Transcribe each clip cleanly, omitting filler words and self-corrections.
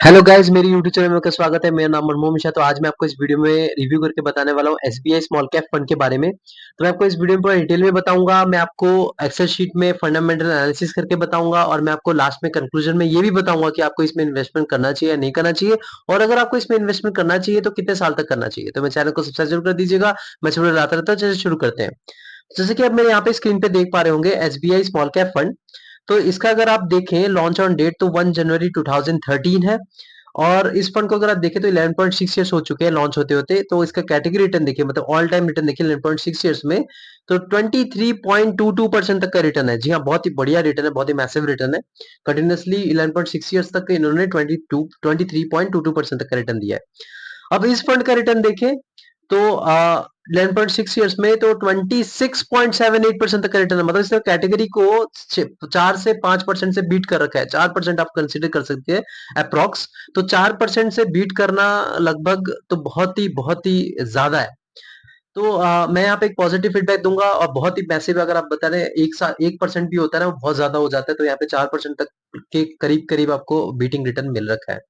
Hello guys, मेरी YouTube channel में आपका स्वागत है। मेरा नाम मनमोहन मिश्रा। तो आज मैं आपको इस वीडियो में रिव्यू करके बताने वाला हूँ एसबीआई स्मॉल कैप फंड के बारे में। तो मैं आपको इस वीडियो में पूरा डिटेल में बताऊंगा। मैं आपको एक्सेल शीट में फंडामेंटल एनालिसिस करके बताऊंगा और मैं आपको लास्ट में कंक्लूजन में ये भी बताऊंगा कि आपको इसमें इन्वेस्टमेंट करना चाहिए या नहीं करना चाहिए, और अगर आपको इसमें इन्वेस्टमेंट करना चाहिए तो कितने साल तक करना चाहिए। तो मेरे चैनल को सब्सक्राइब जरूर कर दीजिएगा। मैं वीडियो लाता रहता हूँ। चलिए शुरू करते हैं। जैसे कि अब मेरे यहाँ पे स्क्रीन पे देख पा रहे होंगे एसबीआई स्मॉल कैप फंड। तो इसका अगर आप देखें लॉन्च ऑन डेट तो 1 जनवरी 2013 है। और इस फंड को अगर आप देखें तो 11.6 ईयर्स हो चुके हैं लॉन्च होते होते। तो इसका कैटेगरी रिटर्न देखिए, मतलब ऑल टाइम रिटर्न देखिए 11.6 ईयर्स में तो 23.22% तक का रिटर्न है। जी हाँ, बहुत ही बढ़िया रिटर्न है, बहुत ही मैसिव रिटर्न है। कंटिन्यूअसली 11.6 ईयर्स तक इन्होंने 23.22% तक का रिटर्न दिया है। अब इस फंड का रिटर्न देखें तो 11.6 ईयर्स में तो 26.78% तक का रिटर्न है। मतलब इसने कैटेगरी को 4 से 5% से बीट कर रखा है। 4% आप कंसिडर कर सकते हैं अप्रॉक्स। तो 4% से बीट करना लगभग तो बहुत ही ज्यादा है। तो मैं यहाँ पे एक पॉजिटिव फीडबैक दूंगा। और बहुत ही मैसिव, अगर आप बता रहे हैं 1% भी होता है ना, वो बहुत ज्यादा हो जाता है। तो यहाँ पे 4% तक के करीब करीब आपको बीटिंग रिटर्न मिल रखा है।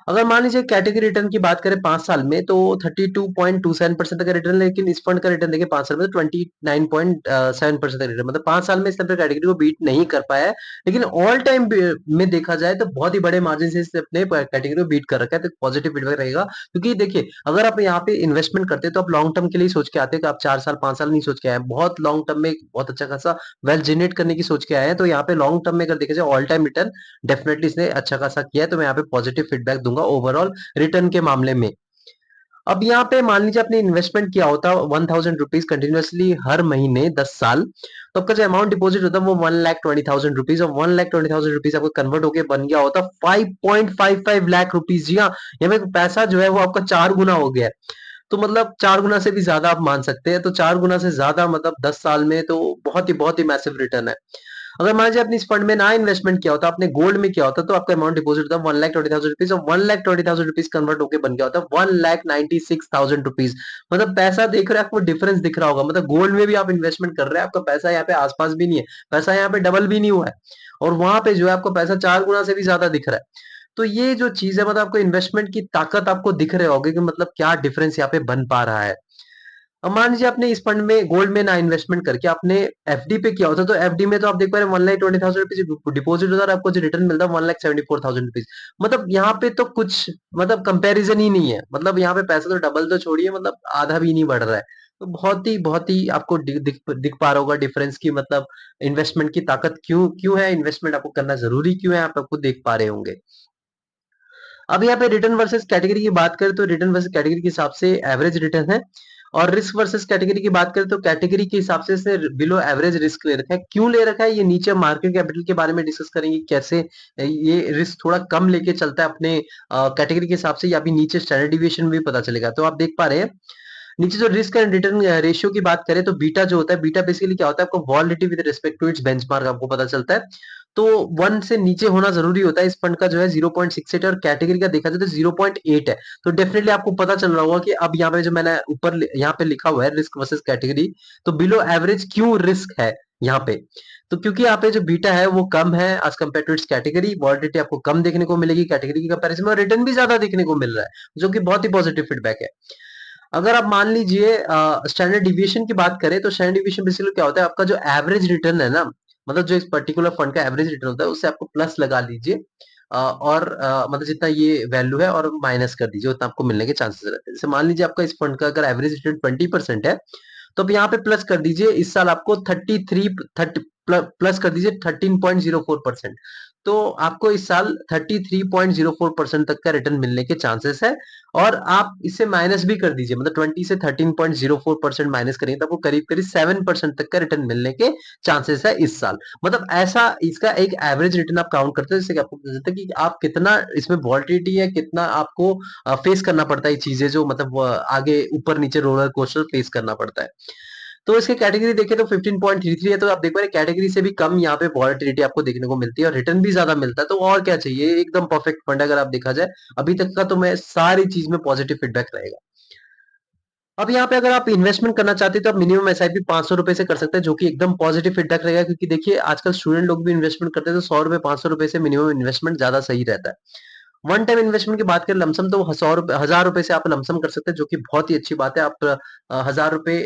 अगर मान लीजिए कैटेगरी रिटर्न की बात करें 5 साल में तो 32.27% का रिटर्न, लेकिन इस फंड का रिटर्न देखिए 5 साल में तो 29.7% का रिटर्न, मतलब 5 साल में इसने अपने कैटेगरी को बीट नहीं कर पाया है। लेकिन ऑल टाइम में देखा जाए तो बहुत ही बड़े मार्जिन से इसने अपने कैटेगरी को बीट कर रखा है। तो पॉजिटिव फीडबैक रहेगा, क्योंकि देखिए अगर आप यहाँ पे इन्वेस्टमेंट करते हैं तो आप लॉन्ग टर्म के लिए सोच के आते हैं कि आप 4 साल 5 साल नहीं सोच के आए हैं। बहुत लॉन्ग टर्म में बहुत अच्छा खासा वेल्थ जनरेट करने की सोच के आए हैं। तो यहाँ पे लॉन्ग टर्म में अगर देखा जाए ऑल टाइम रिटर्न डेफिनेटली इसने अच्छा खासा किया है। तो मैं यहाँ पे पॉजिटिव फीडबैक दूंगा ओवरऑल रिटर्न के मामले में। अब यहाँ पे मान लीजिए आपने इन्वेस्टमेंट किया होता 1000 रुपीज कंटिन्यूअसली हर महीने 10 साल, तो आपका जो अमाउंट डिपॉजिट होता है वो 1,20,000 रुपीज, और 1,20,000 रुपीज आपको कन्वर्ट होकर बन गया होता 5.55 लाख रुपीज। जी हाँ, यहाँ पे पैसा जो है वो आपका 4 गुना हो गया है। तो मतलब 4 गुना से भी ज्यादा आप मान सकते हैं। तो 4 गुना से ज्यादा मतलब 10 साल में, तो बहुत ही मैसिव रिटर्न है। अगर मान लीजिए आपने इस फंड में ना इन्वेस्टमेंट किया होता, आपने गोल्ड में किया होता, तो आपका अमाउंट डिपॉजिट होता 1,20,000 रुपीज, और 1,20,000 रुपीज कन्वर्ट होकर बन गया होता 1,96,000 रुपीज। मतलब पैसा देख रहे हैं, आपको डिफरेंस दिख रहा होगा। मतलब गोल्ड में भी आप इन्वेस्टमेंट कर रहे हैं, आपका पैसा यहाँ पे आसपास भी नहीं है, पैसा यहाँ पे डबल भी नहीं हुआ है, और वहां पे जो है आपको पैसा 4 गुना से भी ज्यादा दिख रहा है। तो ये जो चीज है, मतलब आपको इन्वेस्टमेंट की ताकत आपको दिख रहे होगे कि मतलब क्या डिफरेंस यहाँ पे बन पा रहा है। अब मान लीजिए आपने इस फंड में गोल्ड में ना इन्वेस्टमेंट करके आपने एफडी पे किया होता, तो एफडी में तो आप देख पा रहे हैं 1,20,000 रुपीज डिपॉजिट होता है और आपको जो रिटर्न मिलता है 1,74,000 रुपीज। मतलब यहाँ पे तो कुछ मतलब कंपैरिजन ही नहीं है। मतलब यहाँ पे पैसा तो डबल तो छोड़िए, मतलब आधा भी नहीं बढ़ रहा है। तो बहुत ही आपको दिख पा रहा होगा डिफरेंस की, मतलब इन्वेस्टमेंट की ताकत क्यों क्यों है, इन्वेस्टमेंट आपको करना जरूरी क्यों है, आप आपको देख पा रहे होंगे। अब यहाँ पे रिटर्न वर्सेस कैटेगरी की बात करें तो रिटर्न वर्सेस कैटेगरी के हिसाब से एवरेज रिटर्न है। और रिस्क वर्सेस कैटेगरी की बात करें तो कैटेगरी के हिसाब से इसने बिलो एवरेज रिस्क ले रखा है। क्यों ले रखा है, ये नीचे मार्केट कैपिटल के बारे में डिस्कस करेंगे, कैसे ये रिस्क थोड़ा कम लेके चलता है अपने कैटेगरी के हिसाब से। या भी नीचे स्टैंडर्ड डिविएशन भी पता चलेगा। तो आप देख पा रहे हैं नीचे जो रिस्क एंड रिटर्न रेशियो की बात करें तो बीटा जो होता है, बीटा बेसिकली क्या होता है, आपको validity with respect to its benchmark आपको पता चलता है। तो 1 से नीचे होना जरूरी होता है। इस फंड का जो है 0.68 है, और कैटेगरी का देखा जाए तो 0.8 है। तो डेफिनेटली आपको पता चल रहा होगा कि अब यहाँ पे जो मैंने ऊपर यहाँ पे लिखा हुआ है रिस्क वर्सेस कैटेगरी, तो बिलो एवरेज क्यों रिस्क है यहाँ पे। तो क्योंकि यहाँ पे जो बीटा है वो कम है as compared to its category, validity आपको कम देखने को मिलेगी कैटेगरी की कंपैरिजन में, और रिटर्न भी ज्यादा देखने को मिल रहा है, जो कि बहुत ही पॉजिटिव फीडबैक है। अगर आप मान लीजिए स्टैंडर्ड डिविएशन की बात करें तो स्टैंडर्ड डिविएशन बेसिकली क्या होता है, आपका जो एवरेज रिटर्न है ना, मतलब जो इस पर्टिकुलर फंड का एवरेज रिटर्न होता है उससे आपको प्लस लगा लीजिए। और मतलब जितना ये वैल्यू है और माइनस कर दीजिए, उतना आपको मिलने के चांसेस रहते हैं। जैसे मान लीजिए आपका इस फंड का अगर एवरेज रिटर्न 20% है, तो अब यहाँ पे प्लस कर दीजिए, इस साल आपको 30 प्लस कर दीजिए 13.04%। तो आपको इस साल 33.04% तक का रिटर्न मिलने के चांसेस है। और आप इसे माइनस भी कर दीजिए, मतलब 20 से 13.04% माइनस करेंगे तो आपको करीब करीब 7% तक का रिटर्न मिलने के चांसेस है इस साल। मतलब ऐसा इसका एक एवरेज रिटर्न आप काउंट करते हैं, जिससे कि आपको पता चलता है कि आप कितना इसमें वॉलिटिलिटी है, कितना आपको फेस करना पड़ता है चीजें, जो मतलब आगे ऊपर नीचे रोलर कोस्टर फेस करना पड़ता है। तो इसकी कैटेगरी देखें तो 15.33 है। तो आप देख पा रहे कैटेगरी से भी कम यहाँ पे वॉलिटिलिटी आपको देखने को मिलती है, और रिटर्न भी ज्यादा मिलता है। तो और क्या चाहिए, एकदम परफेक्ट फंड अगर आप देखा जाए अभी तक का, तो मैं सारी चीज में पॉजिटिव फीडबैक रहेगा। अब यहाँ पे अगर आप इन्वेस्टमेंट करना चाहते हैं तो आप मिनिमम एसआईपी 500 रुपए से कर सकते हैं, जो कि एकदम पॉजिटिव फीडबैक रहेगा। क्योंकि देखिए आजकल स्टूडेंट लोग भी इन्वेस्टमेंट करते हैं, तो 100 रुपए 500 रुपए से मिनिमम इन्वेस्टमेंट ज्यादा सही रहता है। वन टाइम इन्वेस्टमेंट की बात करें लमसम तो 1000 रुपए से आप लमसम कर सकते हैं, जो कि बहुत ही अच्छी बात है। आप 1000 रुपए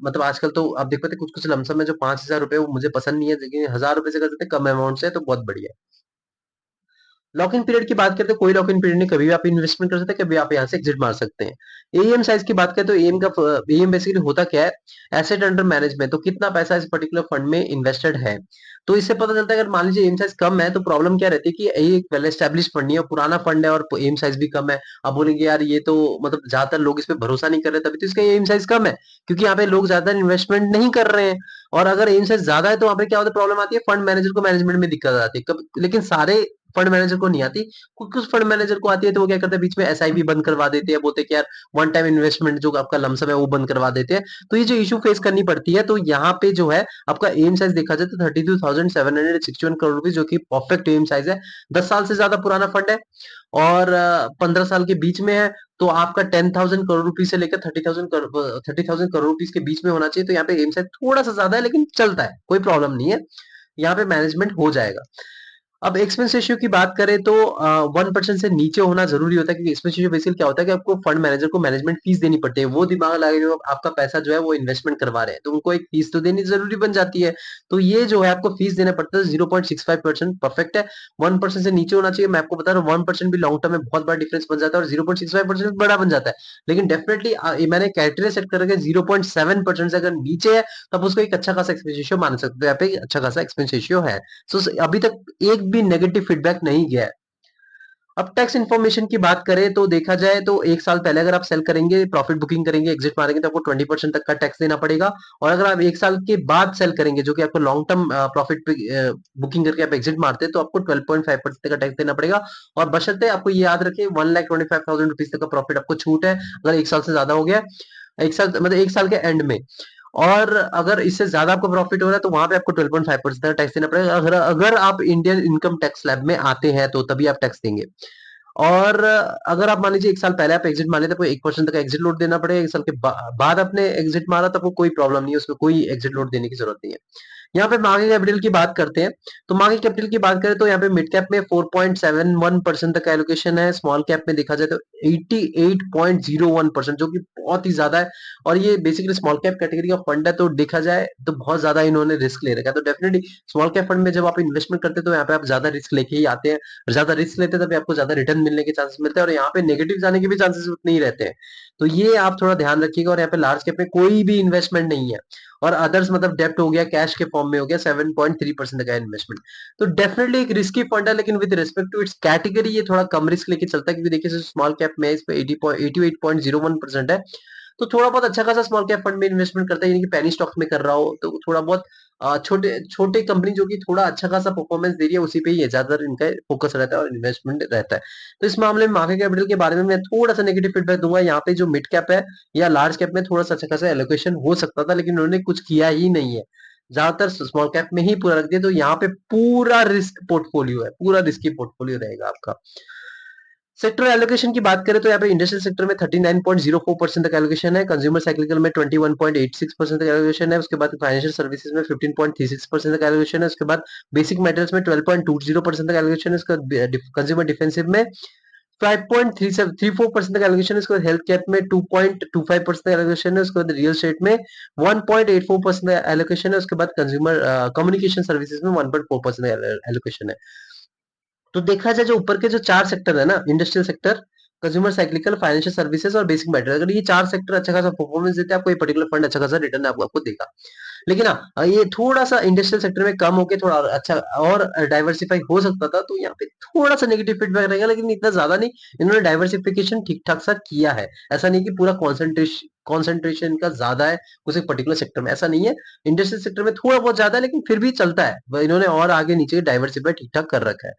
मतलब आजकल तो आप देख पाते कुछ कुछ लमसम है जो 5000 रुपए, वो मुझे पसंद नहीं है, लेकिन 1000 रुपए से कर सकते हैं, कम अमाउंट से, तो बहुत बढ़िया है। लॉक इन पीरियड की बात करते हैं, कोई लॉक इन पीरियड नहीं, कभी भी आप इन्वेस्टमेंट कर सकते हैं, कभी आप यहाँ से एग्जिट मार सकते हैं। एईएम साइज की बात करें तो एईएम बेसिकली होता क्या है, एसेट अंडर मैनेजमेंट, तो कितना पैसा इस पर्टिकुलर फंड में इन्वेस्टेड है। तो इससे पता चलता है अगर मान लीजिए एम साइज कम है तो प्रॉब्लम क्या रहती है कि ये एक वेल एस्टेब्लिश फंड नहीं है, पुराना फंड है और एम साइज भी कम है। आप बोलेंगे यार ये तो मतलब ज्यादातर लोग इस पे भरोसा नहीं कर रहे, तभी तो इसका एम साइज कम है, क्योंकि यहाँ पे लोग ज्यादा इन्वेस्टमेंट नहीं कर रहे हैं। और अगर एम साइज ज्यादा है तो वहाँ पे क्या होता है, प्रॉब्लम आती है, फंड मैनेजर को मैनेजमेंट में दिक्कत आती है। लेकिन सारे फंड मैनेजर को नहीं आती, कुछ कुछ फंड मैनेजर को आती है, तो वो क्या करते हैं बीच में एसआईपी बंद करवा देते हैं, बोलते हैं कि यार वन टाइम इन्वेस्टमेंट जो आपका लमसम है वो बंद करवा देते हैं। तो ये जो इशू फेस करनी पड़ती है, तो यहाँ पे जो है आपका एम साइज देखा जाए तो 32,761 करोड़ रुपीज, जो कि परफेक्ट एम साइज है। 10 साल से ज्यादा पुराना फंड है और 15 साल के बीच में है, तो आपका 10,000 करोड़ रुपीज से लेकर 30,000 करोड़ रुपीज के बीच में होना चाहिए। तो यहाँ पे एम साइज थोड़ा सा ज्यादा है, लेकिन चलता है, कोई प्रॉब्लम नहीं है, यहाँ पे मैनेजमेंट हो जाएगा। अब एक्सपेंस रेशियो की बात करें तो 1% से नीचे होना जरूरी होता है, क्योंकि एक्सपेंस रेशियो बेसिकली क्या होता है कि आपको फंड मैनेजर को मैनेजमेंट फीस देनी पड़ती है। वो दिमाग लगा जो आपका पैसा जो है वो इन्वेस्टमेंट करवा रहे हैं, तो उनको एक फीस तो देनी जरूरी बन जाती है। तो ये जो है आपको फीस देना पड़ता है, 0.65% परफेक्ट है। 1% से नीचे होना चाहिए। मैं आपको बता रहा हूँ 1% भी लॉन्ग टर्म में बहुत बड़ा डिफरेंस बन जाता है, और 0.65% बड़ा बन जाता है। लेकिन डेफिनेटली मैंने क्राइटेरिया सेट करके 0.7% से अगर नीचे है, तब उसको एक अच्छा खासा एक्सपेंस रेशियो मान सकते हो। यहाँ पे अच्छा खासा एक्सपेंस रेशियो है। सो अभी तक एक भी नेगेटिव फीडबैक नहीं गया है। अब टैक्स इन्फॉर्मेशन की बात करें तो देखा जाए तो 1 साल पहले अगर आप सेल करेंगे, प्रॉफिट बुकिंग करेंगे, एग्जिट मारेंगे, तो आपको 20% तक का टैक्स देना पड़ेगा। और अगर आप 1 साल के बाद सेल करेंगे, जो कि आपको लॉन्ग टर्म प्रॉफिट पे बुकिंग करके आप एग्जिट मारते हैं, तो आपको 12.5% तक का टैक्स देना पड़ेगा। और बशर्ते आपको ये याद रखें 1,25,000 रुपीज तक का प्रॉफिट आपको छूट है, अगर 1 साल से ज्यादा हो गया, 1 साल मतलब 1 साल के एंड में। और अगर इससे ज्यादा आपको प्रॉफिट हो रहा है तो वहां पे आपको 12.5% का टैक्स देना पड़ेगा। अगर अगर आप इंडियन इनकम टैक्स स्लैब में आते हैं तो तभी आप टैक्स देंगे। और अगर आप मान लीजिए 1 साल पहले आप एग्जिट मार लेते, आपको 1% तक का एग्जिट लोड देना पड़ेगा। 1 साल के बाद आपने एग्जिट मारा तो आपको कोई प्रॉब्लम नहीं है, उसमें कोई एग्जिट लोड देने की जरूरत नहीं है। यहाँ पे मार्केट कैपिटल की बात करते हैं, तो मार्केट कैपिटल की बात करें तो यहाँ पे मिड कैप में 4.71% तक का एलोकेशन है, स्मॉल कैप में देखा जाए तो 88.01%, जो कि बहुत ही ज्यादा है। और ये बेसिकली स्मॉल कैप कैटेगरी का फंड है, तो देखा जाए तो बहुत ज्यादा इन्होंने रिस्क ले रखा है। तो डेफिनेटली स्मॉल कैप फंड में जब आप इन्वेस्टमेंट करते हैं तो यहाँ पे आप ज्यादा रिस्क लेके ही आते हैं, ज्यादा रिस्क लेते हैं तभी आपको ज्यादा रिटर्न मिलने के चांसेस मिलते हैं, और यहाँ पे नेगेटिव जाने के भी चांसेस उतने ही रहते हैं। तो ये आप थोड़ा ध्यान रखिएगा। और यहाँ पे लार्ज कैप में कोई भी इन्वेस्टमेंट नहीं है, और अदर्स मतलब डेप्ट हो गया, कैश के फॉर्म में हो गया, 7.3% का इन्वेस्टमेंट। तो डेफिनेटली एक रिस्की फंड है, लेकिन with respect to its category ये थोड़ा कम रिस्क लेके चलता है, क्योंकि देखिए स्मॉल कैप में इस पे 88.01% है। तो थोड़ा बहुत अच्छा खासा स्मॉल कैप फंड में इन्वेस्टमेंट करता है, यानी कि पेनी स्टॉक में कर रहा हो तो थोड़ा बहुत छोटे छोटे कंपनी जो कि थोड़ा अच्छा खासा परफॉर्मेंस दे रही है, उसी पे ही ज्यादातर इनका फोकस रहता है और इन्वेस्टमेंट रहता है। तो इस मामले में मार्केट कैपिटल के बारे में मैं थोड़ा सा नेगेटिव फीडबैक दूंगा। यहाँ पे जो मिड कैप है या लार्ज कैप में थोड़ा सा अच्छा खासा एलोकेशन हो सकता था, लेकिन उन्होंने कुछ किया ही नहीं है, ज्यादातर स्मॉल कैप में ही पूरा रख दिया। तो यहाँ पे पूरा रिस्क पोर्टफोलियो है, पूरा रिस्की पोर्टफोलियो रहेगा आपका। सेक्टर एलोकेशन की बात करें तो यहाँ पे इंडस्ट्रियल सेक्टर में 39.04% तक एलोकेशन है, कंज्यूमर साइक्लिकल में 21.86% तक एलोकेशन है, उसके बाद फाइनेंशियल सर्विसेज में 15.36% तक एलोकेशन है, उसके बाद बेसिक मेटल्स में 12.20% तक एलोकेशन है, उसके बाद कंज्यूमर डिफेंसिव में 5.34% तक एलोकेशन है, उसके बाद हेल्थ केयर में 2.25% तक एलोकेशन है, उसके बाद रियल एस्टेट में 1.84% एलोकेशन है, उसके बाद कंज्यूमर कम्युनिकेशन सर्विसेज में 1.4% एलोकेशन है। तो देखा जाए जो ऊपर के जो 4 सेक्टर है ना, industrial sector, consumer cyclical, financial services और बेसिक मेटल, अगर ये 4 सेक्टर अच्छा खासा परफॉर्मेंस देते हैं, आपको ये पर्टिकुलर फंड अच्छा खासा रिटर्न आपको आपको देगा। लेकिन हाँ, ये थोड़ा सा इंडस्ट्रियल सेक्टर में कम होके थोड़ा अच्छा और डाइवर्सिफाई हो सकता था, तो यहाँ पे थोड़ा सा नेगेटिव फीडबैक रहेगा, लेकिन इतना ज्यादा नहीं। इन्होंने डाइवर्सिफिकेशन ठीक ठाक सा किया है, ऐसा नहीं कि पूरा कॉन्सेंट्रेशन का ज्यादा है कुछ एक पर्टिकुलर सेक्टर में, ऐसा नहीं है। इंडस्ट्रियल सेक्टर में थोड़ा बहुत ज्यादा है, लेकिन फिर भी चलता है, इन्होंने और आगे नीचे डाइवर्सिफाई ठीक ठाक कर रखा है।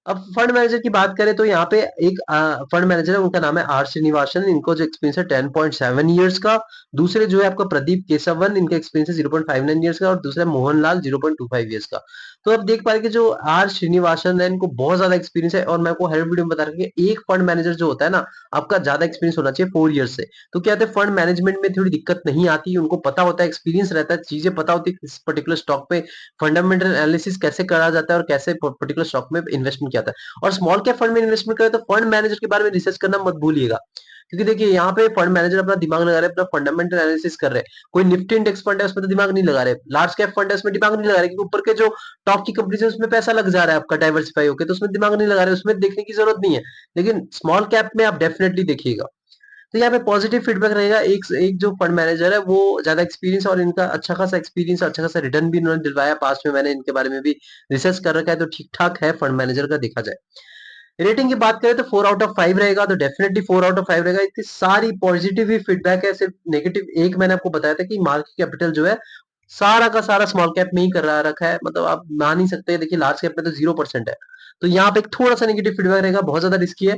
अब फंड मैनेजर की बात करें तो यहाँ पे एक फंड मैनेजर है, उनका नाम है आर श्रीनिवासन। इनको जो एक्सपीरियंस है 10.7 ईयर्स का। दूसरे जो है आपका प्रदीप केशवन, इनका एक्सपीरियंस है 0.59 ईयर्स का, और दूसरा मोहन लाल 0.25 ईयर्स का। तो आप देख पा रहे कि जो आर श्रीनिवासन है, इनको बहुत ज़्यादा एक्सपीरियंस है और मैं आपको हर वीडियो में बता रहा हूँ कि एक फंड मैनेजर जो होता है ना, आपका ज़्यादा एक्सपीरियंस होना चाहिए 4 ईयर्स से। तो क्या होता है फंड मैनेजमेंट में थोड़ी दिक्कत नहीं आती, उनको पता होता है, एक्सपीरियंस रहता है, चीज़ें पता होती है किस पर्टिकुलर स्टॉक पे फंडामेंटल एनालिसिस कैसे करा जाता है और कैसे पर्टिकुलर स्टॉक में इन्वेस्टमेंट किया जाता है। और स्मॉल कैप फंड में इन्वेस्टमेंट करें तो फंड मैनेजर के बारे में रिसर्च करना मत भूलिएगा। क्योंकि देखिए यहाँ पे फंड मैनेजर अपना दिमाग लगा रहे हैं, अपना फंडामेंटल एनालिसिस कर रहे हैं। कोई निफ्टी इंडेक्स फंड है उसमें तो दिमाग नहीं लगा रहे, लार्ज कैप फंड है उसमें दिमाग नहीं लगा रहे, क्योंकि ऊपर के जो टॉप की कंपनीज है उसमें पैसा लग जा रहा है आपका डाइवर्सिफाई होकर, तो उसमें दिमाग नहीं लगा रहे, उसमें देखने की जरूरत नहीं है। लेकिन स्मॉल कैप में आप डेफिनेटली देखिएगा। तो यहाँ पे पॉजिटिव फीडबैक रहेगा। एक एक जो फंड मैनेजर है वो ज्यादा एक्सपीरियंस और इनका अच्छा खासा एक्सपीरियंस, अच्छा खासा रिटर्न भी इन्होंने दिलवाया पास्ट में, मैंने इनके बारे में भी रिसर्च कर रखा है, तो ठीक ठाक है फंड मैनेजर का देखा जाए। रेटिंग की बात करें तो 4 आउट ऑफ 5 रहेगा, तो डेफिनेटली 4 आउट ऑफ 5 रहेगा। इतनी सारी पॉजिटिव ही फीडबैक है, सिर्फ नेगेटिव एक मैंने आपको बताया था कि मार्केट कैपिटल जो है सारा का सारा स्मॉल कैप में ही कर रखा है, मतलब आप मान नहीं सकते। देखिए लार्ज कैप में तो 0% है, तो यहाँ पे एक थोड़ा सा नेगेटिव फीडबैक रहेगा, बहुत ज्यादा रिस्की है।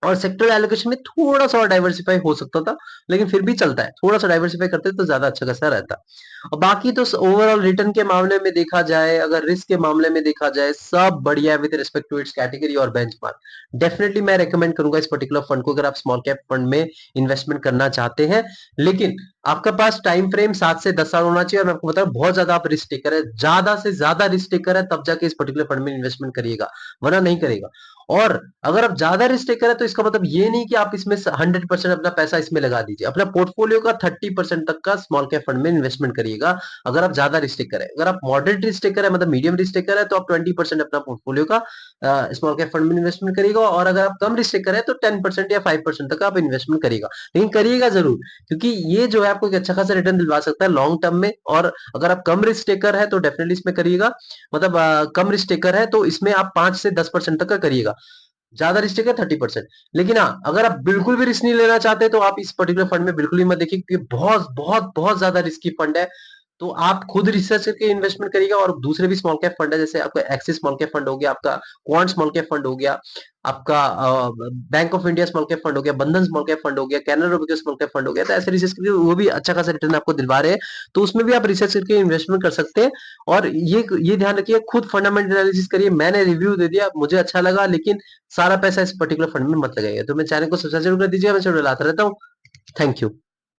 और सेक्टर एलोकेशन में थोड़ा-सा और डाइवर्सिफाई हो सकता था, लेकिन फिर भी चलता है। थोड़ा-सा डाइवर्सिफाई करते तो ज़्यादा अच्छा खासा रहता। और बाकी तो ओवरऑल रिटर्न के मामले में देखा जाए, अगर रिस्क के मामले में देखा जाए, सब बढ़िया है with respect to its category और बेंचमार्क। डेफिनिटली मैं रिकमेंड करूंगा इस पर्टिकुलर फंड को अगर आप स्मॉल कैप फंड में इन्वेस्टमेंट करना चाहते हैं। लेकिन आपके पास टाइम फ्रेम 7 से 10 साल होना चाहिए, और मैं आपको बताऊं बहुत ज्यादा आप रिस्क टेकर है, ज्यादा से ज्यादा रिस्क टेकर है, तब जाके इस पर्टिकुलर फंड में इन्वेस्टमेंट करिएगा, वरना नहीं करेगा। और अगर आप ज्यादा रिस्क टेकर है तो इसका मतलब ये नहीं कि आप इसमें 100% अपना पैसा इसमें लगा दीजिए। अपना पोर्टफोलियो का 30% तक का स्मॉल कैप फंड में इन्वेस्टमेंट करिएगा अगर आप ज्यादा रिस्क टेकर है। अगर आप मॉडरेट रिस्क टेकर है, मतलब मीडियम रिस्क टेकर है, तो आप 20% अपना पोर्टफोलियो का स्मॉल कैप फंड में इन्वेस्टमेंट करिएगा। और अगर आप कम रिस्क टेकर है तो 10% या 5% तक आप इन्वेस्टमेंट करिएगा, लेकिन करिएगा जरूर, क्योंकि ये जो है आपको एक अच्छा खासा रिटर्न दिलवा सकता है लॉन्ग टर्म में। और अगर आप कम रिस्क टेकर है तो डेफिनेटली इसमें करिएगा, मतलब कम रिस्क टेकर है तो इसमें आप 5 से 10% तक का करिएगा। ज्यादा रिस्क है 30%। लेकिन हाँ, अगर आप बिल्कुल भी रिस्क नहीं लेना चाहते तो आप इस पर्टिकुलर फंड में बिल्कुल ही मत देखिए, क्योंकि बहुत बहुत बहुत ज्यादा रिस्की फंड है। तो आप खुद रिसर्च करके इन्वेस्टमेंट करिएगा। और दूसरे भी स्मॉल कैप फंड है, जैसे आपका एक्सिस स्मॉल कैप फंड हो गया, आपका क्वांट स्मॉल कैप फंड हो गया, आपका bank of India small cap fund हो गया, बंधन स्मॉल कैप फंड हो गया, कैनरा रुपए स्मॉल कैप फंड हो गया। तो ऐसे रिसर्च करके वो भी अच्छा खासा रिटर्न आपको दिलवा रहे हैं, तो उसमें भी आप रिसर्च करके इन्वेस्टमेंट कर सकते हैं। और ये ध्यान रखिए, खुद फंडामेंटल एनालिसिस करिए। मैंने रिव्यू दे दिया, मुझे अच्छा लगा, लेकिन सारा पैसा इस पर्टिकुलर फंड में मत लगाइए। तो मैं चैनल को सब्सक्राइब जरूर कर दीजिएगा, मैं लाता रहता हूँ। Thank you.